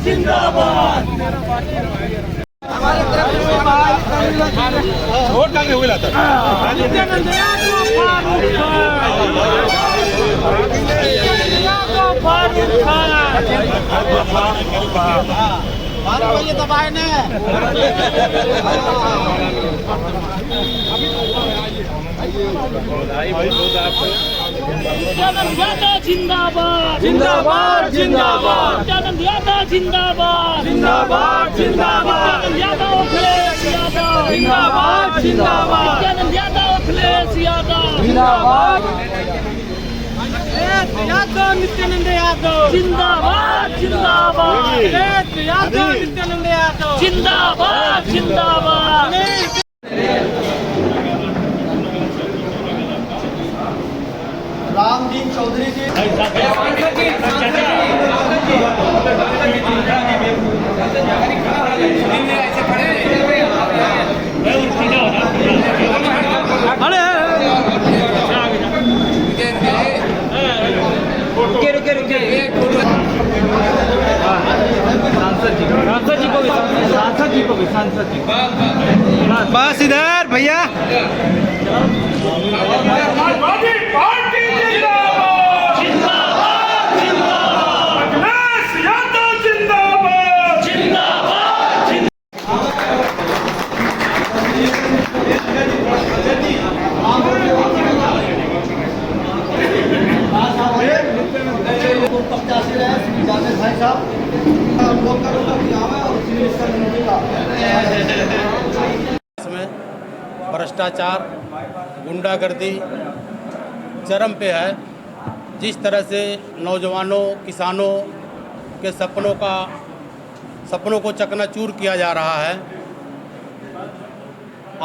जिंदाबाद। हमारी तरफ से वोट कांगे हुए लाता नित्यानंद यादव फारूक खान ये दबाए ने नित्यानंद यादव जिंदाबाद जिंदाबाद जिंदाबाद नित्यानंद यादव जिंदाबाद जिंदाबाद जिंदाबाद नित्यानंद यादव अखिलेश यादव जिंदाबाद जिंदाबाद नित्यानंद यादव अखिलेश यादव जिंदाबाद यादव नित्यानंद यादव जिंदाबाद जिंदाबाद यादव नित्यानंद यादव जिंदाबाद जिंदाबाद। रामदीन चौधरी जी सांसद जी बस इधर भैया भ्रष्टाचार गुंडागर्दी चरम पे है। जिस तरह से नौजवानों किसानों के सपनों को चकनाचूर किया जा रहा है।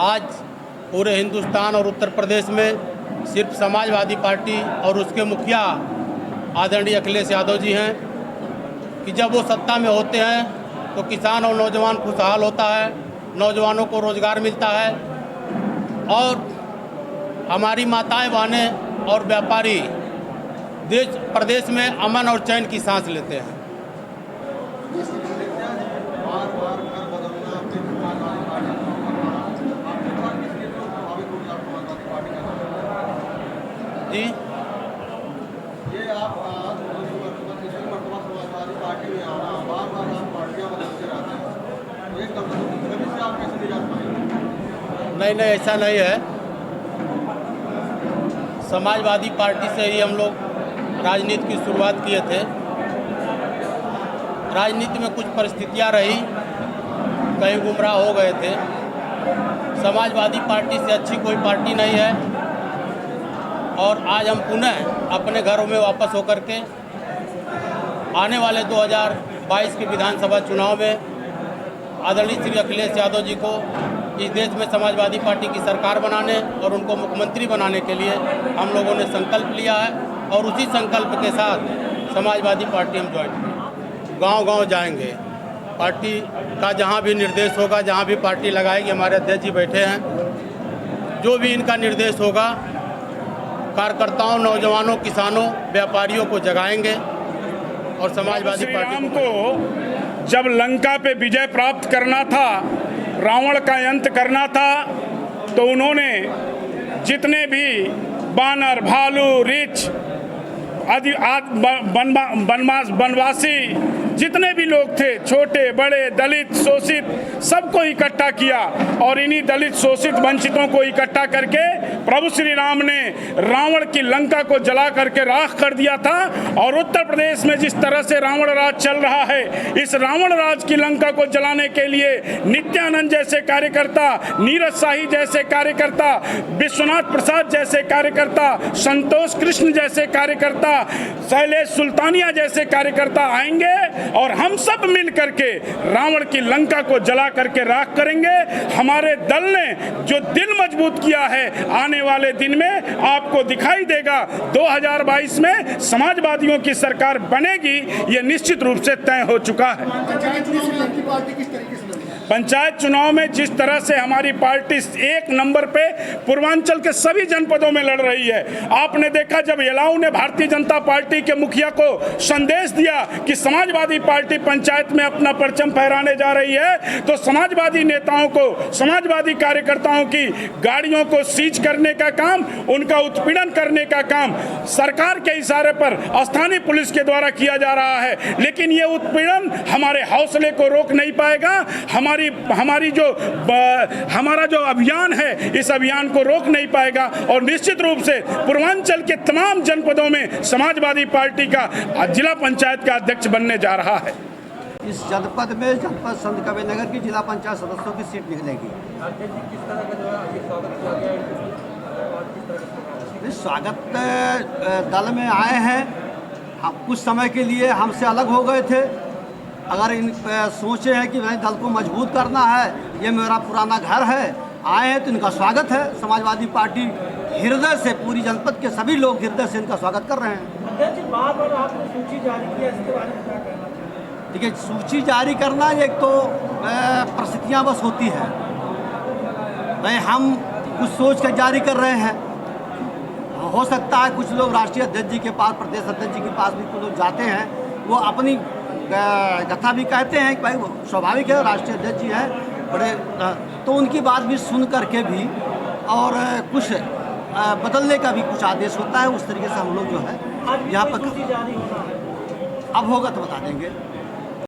आज पूरे हिंदुस्तान और उत्तर प्रदेश में सिर्फ समाजवादी पार्टी और उसके मुखिया आदरणीय अखिलेश यादव जी हैं कि जब वो सत्ता में होते हैं तो किसान और नौजवान खुशहाल होता है, नौजवानों को रोज़गार मिलता है और हमारी माताएं बहनें और व्यापारी देश प्रदेश में अमन और चैन की सांस लेते हैं। जी ये आप समाजवादी पार्टी में आना बार-बार आप पार्टियां बदलते रहते हैं, एक से आप कैसे निजात पाएंगे? नहीं, ऐसा नहीं है। समाजवादी पार्टी से ही हम लोग राजनीति की शुरुआत किए थे। राजनीति में कुछ परिस्थितियां रही, कहीं गुमराह हो गए थे। समाजवादी पार्टी से अच्छी कोई पार्टी नहीं है और आज हम पुनः अपने घरों में वापस होकर के आने वाले 2022 के विधानसभा चुनाव में आदरणीय श्री अखिलेश यादव जी को इस देश में समाजवादी पार्टी की सरकार बनाने और उनको मुख्यमंत्री बनाने के लिए हम लोगों ने संकल्प लिया है और उसी संकल्प के साथ समाजवादी पार्टी हम ज्वाइन करेंगे। गांव-गांव जाएंगे, पार्टी का जहां भी निर्देश होगा, जहां भी पार्टी लगाएगी, हमारे अध्यक्ष जी बैठे हैं, जो भी इनका निर्देश होगा कार्यकर्ताओं, नौजवानों, किसानों, व्यापारियों को जगाएंगे और समाजवादी पार्टी को जब लंका पे विजय प्राप्त करना था, रावण का अंत करना था, तो उन्होंने जितने भी बानर, भालू, रीछ आदि वनवासी जितने भी लोग थे, छोटे बड़े, दलित, शोषित, सबको इकट्ठा किया और इन्हीं दलित, शोषित, वंचितों को इकट्ठा करके प्रभु श्री राम ने रावण की लंका को जला करके राख कर दिया था। और उत्तर प्रदेश में जिस तरह से रावण राज चल रहा है, इस रावण राज की लंका को जलाने के लिए नित्यानंद जैसे कार्यकर्ता, नीरज शाही जैसे कार्यकर्ता, विश्वनाथ प्रसाद जैसे कार्यकर्ता, संतोष कृष्ण जैसे कार्यकर्ता, शैलेश सुल्तानिया जैसे कार्यकर्ता आएंगे और हम सब मिल करके रावण की लंका को जला करके राख करेंगे। हमारे दल ने जो दिल मजबूत किया है, आने वाले दिन में आपको दिखाई देगा 2022 में समाजवादियों की सरकार बनेगी, ये निश्चित रूप से तय हो चुका है। पंचायत चुनाव में जिस तरह से हमारी पार्टी एक नंबर पे पूर्वांचल के सभी जनपदों में लड़ रही है। आपने देखा जब येलाऊ ने भारतीय जनता पार्टी के मुखिया को संदेश दिया कि समाजवादी पार्टी पंचायत में अपना परचम फहराने जा रही है, तो समाजवादी नेताओं को, समाजवादी कार्यकर्ताओं की गाड़ियों को सीज करने का काम, उनका उत्पीड़न करने का काम सरकार के इशारे पर स्थानीय पुलिस के द्वारा किया जा रहा है। लेकिन ये उत्पीड़न हमारे हौसले को रोक नहीं पाएगा। हमारा जो अभियान है, इस अभियान को रोक नहीं पाएगा। और निश्चित रूप से पूर्वांचल के तमाम जनपदों में समाजवादी पार्टी का जिला पंचायत का अध्यक्ष बनने जा रहा है। इस जनपद में जनपद संत कबीरनगर की जिला पंचायत सदस्यों की सीट निकलेगी। स्वागत दल में आए हैं, हम कुछ समय के लिए हमसे अलग हो गए थे। अगर इन सोचे हैं कि भाई दल को मजबूत करना है, ये मेरा पुराना घर है, आए हैं तो इनका स्वागत है। समाजवादी पार्टी हृदय से, पूरी जनपद के सभी लोग हृदय से इनका स्वागत कर रहे हैं। बार आपने सूची जारी किया, इसके बारे में क्या कहना? देखिए, सूची जारी करना एक तो परिस्थितियाँ बस होती है। भाई हम कुछ सोच कर जारी कर रहे हैं। हो सकता है कुछ लोग राष्ट्रीय अध्यक्ष जी के पास, प्रदेश अध्यक्ष जी के पास भी कुछ लोग जाते हैं, वो अपनी कथा भी कहते हैं कि भाई स्वाभाविक है, राष्ट्रीय अध्यक्ष जी है बड़े, तो उनकी बात भी सुन करके भी और कुछ बदलने का भी कुछ आदेश होता है। उस तरीके से हम लोग जो है यहाँ पर, अब होगा तो बता देंगे।